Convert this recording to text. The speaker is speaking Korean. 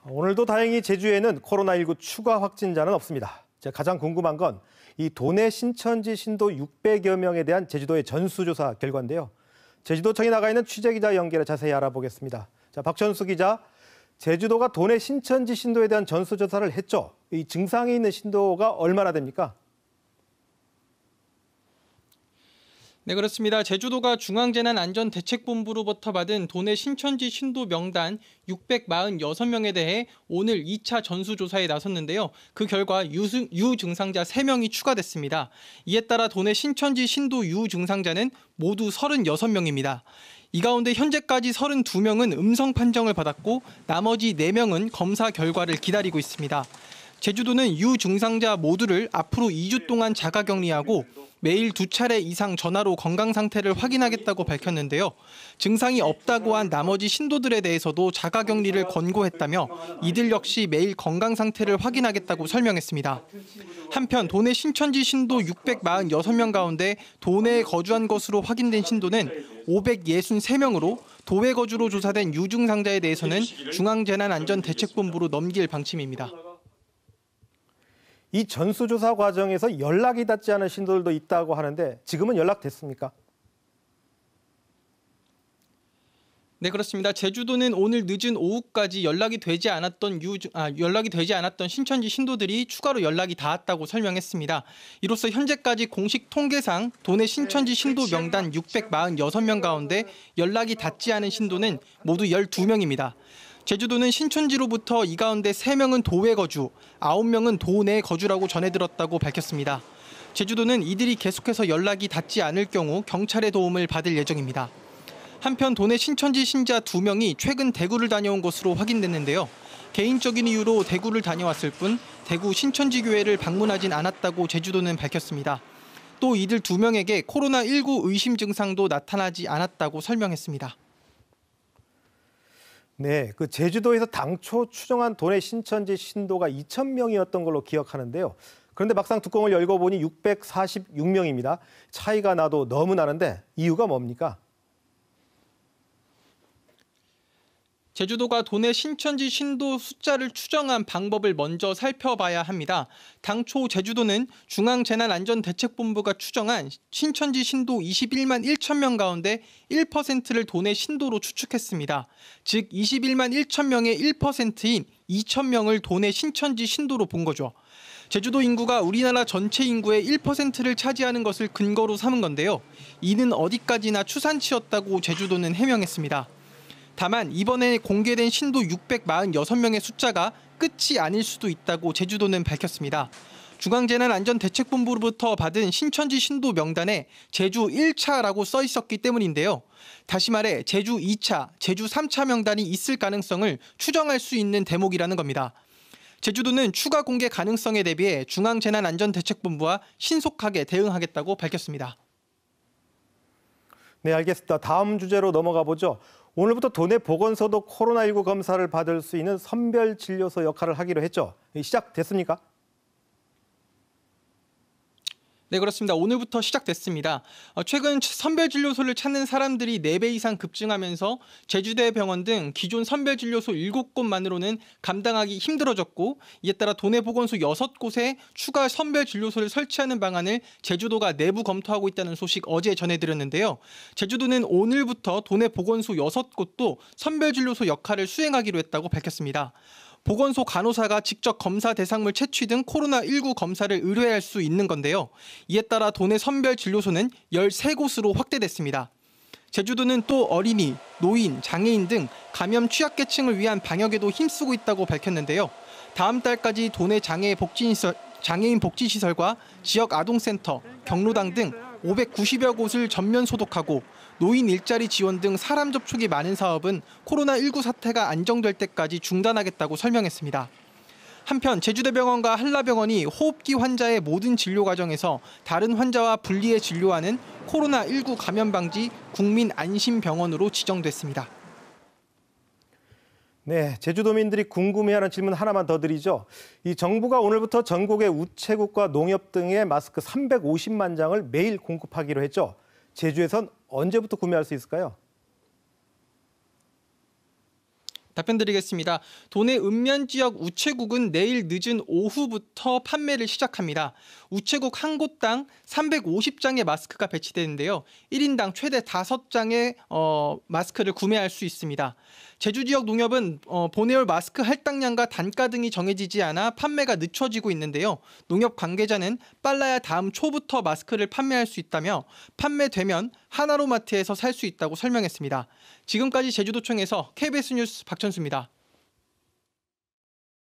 오늘도 다행히 제주에는 코로나19 추가 확진자는 없습니다. 제가 가장 궁금한 건 이 도내 신천지 신도 600여 명에 대한 제주도의 전수조사 결과인데요. 제주도청에 나가 있는 취재기자 연결해 자세히 알아보겠습니다. 자, 박천수 기자, 제주도가 도내 신천지 신도에 대한 전수조사를 했죠. 이 증상이 있는 신도가 얼마나 됩니까? 네, 그렇습니다. 제주도가 중앙재난안전대책본부로부터 받은 도내 신천지 신도 명단 646명에 대해 오늘 2차 전수조사에 나섰는데요. 그 결과 유증상자 3명이 추가됐습니다. 이에 따라 도내 신천지 신도 유증상자는 모두 36명입니다. 이 가운데 현재까지 32명은 음성 판정을 받았고 나머지 4명은 검사 결과를 기다리고 있습니다. 제주도는 유증상자 모두를 앞으로 2주 동안 자가격리하고 매일 2차례 이상 전화로 건강 상태를 확인하겠다고 밝혔는데요. 증상이 없다고 한 나머지 신도들에 대해서도 자가격리를 권고했다며 이들 역시 매일 건강 상태를 확인하겠다고 설명했습니다. 한편 도내 신천지 신도 646명 가운데 도내에 거주한 것으로 확인된 신도는 563명으로 도외 거주로 조사된 유증상자에 대해서는 중앙재난안전대책본부로 넘길 방침입니다. 이 전수조사 과정에서 연락이 닿지 않은 신도들도 있다고 하는데 지금은 연락됐습니까? 네, 그렇습니다. 제주도는 오늘 늦은 오후까지 연락이 되지 않았던 신천지 신도들이 추가로 연락이 닿았다고 설명했습니다. 이로써 현재까지 공식 통계상 도내 신천지 신도 명단 646명 가운데 연락이 닿지 않은 신도는 모두 12명입니다. 제주도는 신천지로부터 이 가운데 3명은 도외 거주, 9명은 도내 거주라고 전해들었다고 밝혔습니다. 제주도는 이들이 계속해서 연락이 닿지 않을 경우 경찰의 도움을 받을 예정입니다. 한편 도내 신천지 신자 2명이 최근 대구를 다녀온 것으로 확인됐는데요. 개인적인 이유로 대구를 다녀왔을 뿐 대구 신천지교회를 방문하진 않았다고 제주도는 밝혔습니다. 또 이들 2명에게 코로나19 의심 증상도 나타나지 않았다고 설명했습니다. 네, 그 제주도에서 당초 추정한 도내 신천지 신도가 2,000명이었던 걸로 기억하는데요. 그런데 막상 뚜껑을 열고 보니 646명입니다. 차이가 나도 너무 나는데 이유가 뭡니까? 제주도가 도내 신천지 신도 숫자를 추정한 방법을 먼저 살펴봐야 합니다. 당초 제주도는 중앙재난안전대책본부가 추정한 신천지 신도 21만 1천 명 가운데 1%를 도내 신도로 추측했습니다. 즉 21만 1천 명의 1%인 2천 명을 도내 신천지 신도로 본 거죠. 제주도 인구가 우리나라 전체 인구의 1%를 차지하는 것을 근거로 삼은 건데요. 이는 어디까지나 추산치였다고 제주도는 해명했습니다. 다만 이번에 공개된 신도 646명의 숫자가 끝이 아닐 수도 있다고 제주도는 밝혔습니다. 중앙재난안전대책본부로부터 받은 신천지 신도 명단에 제주 1차라고 써 있었기 때문인데요. 다시 말해 제주 2차, 제주 3차 명단이 있을 가능성을 추정할 수 있는 대목이라는 겁니다. 제주도는 추가 공개 가능성에 대비해 중앙재난안전대책본부와 신속하게 대응하겠다고 밝혔습니다. 네, 알겠습니다. 다음 주제로 넘어가 보죠. 오늘부터 도내 보건소도 코로나19 검사를 받을 수 있는 선별진료소 역할을 하기로 했죠. 시작됐습니까? 네, 그렇습니다. 오늘부터 시작됐습니다. 최근 선별진료소를 찾는 사람들이 4배 이상 급증하면서 제주대병원 등 기존 선별진료소 7곳만으로는 감당하기 힘들어졌고 이에 따라 도내 보건소 6곳에 추가 선별진료소를 설치하는 방안을 제주도가 내부 검토하고 있다는 소식 어제 전해드렸는데요. 제주도는 오늘부터 도내 보건소 6곳도 선별진료소 역할을 수행하기로 했다고 밝혔습니다. 보건소 간호사가 직접 검사 대상물 채취 등 코로나19 검사를 의뢰할 수 있는 건데요. 이에 따라 도내 선별진료소는 13곳으로 확대됐습니다. 제주도는 또 어린이, 노인, 장애인 등 감염 취약계층을 위한 방역에도 힘쓰고 있다고 밝혔는데요. 다음 달까지 도내 장애인 복지시설과 지역 아동센터, 경로당 등 590여 곳을 전면 소독하고 노인 일자리 지원 등 사람 접촉이 많은 사업은 코로나19 사태가 안정될 때까지 중단하겠다고 설명했습니다. 한편 제주대병원과 한라병원이 호흡기 환자의 모든 진료 과정에서 다른 환자와 분리해 진료하는 코로나19 감염 방지 국민안심병원으로 지정됐습니다. 네, 제주도민들이 궁금해하는 질문 하나만 더 드리죠. 이 정부가 오늘부터 전국의 우체국과 농협 등의 마스크 350만 장을 매일 공급하기로 했죠. 제주에선 언제부터 구매할 수 있을까요? 답변 드리겠습니다. 도내 읍면 지역 우체국은 내일 늦은 오후부터 판매를 시작합니다. 우체국 한 곳당 350장의 마스크가 배치되는데요. 1인당 최대 5장의 마스크를 구매할 수 있습니다. 제주 지역 농협은 보내올 마스크 할당량과 단가 등이 정해지지 않아 판매가 늦춰지고 있는데요. 농협 관계자는 빨라야 다음 초부터 마스크를 판매할 수 있다며 판매되면 하나로마트에서 살 수 있다고 설명했습니다. 지금까지 제주도청에서 KBS 뉴스 박천수입니다.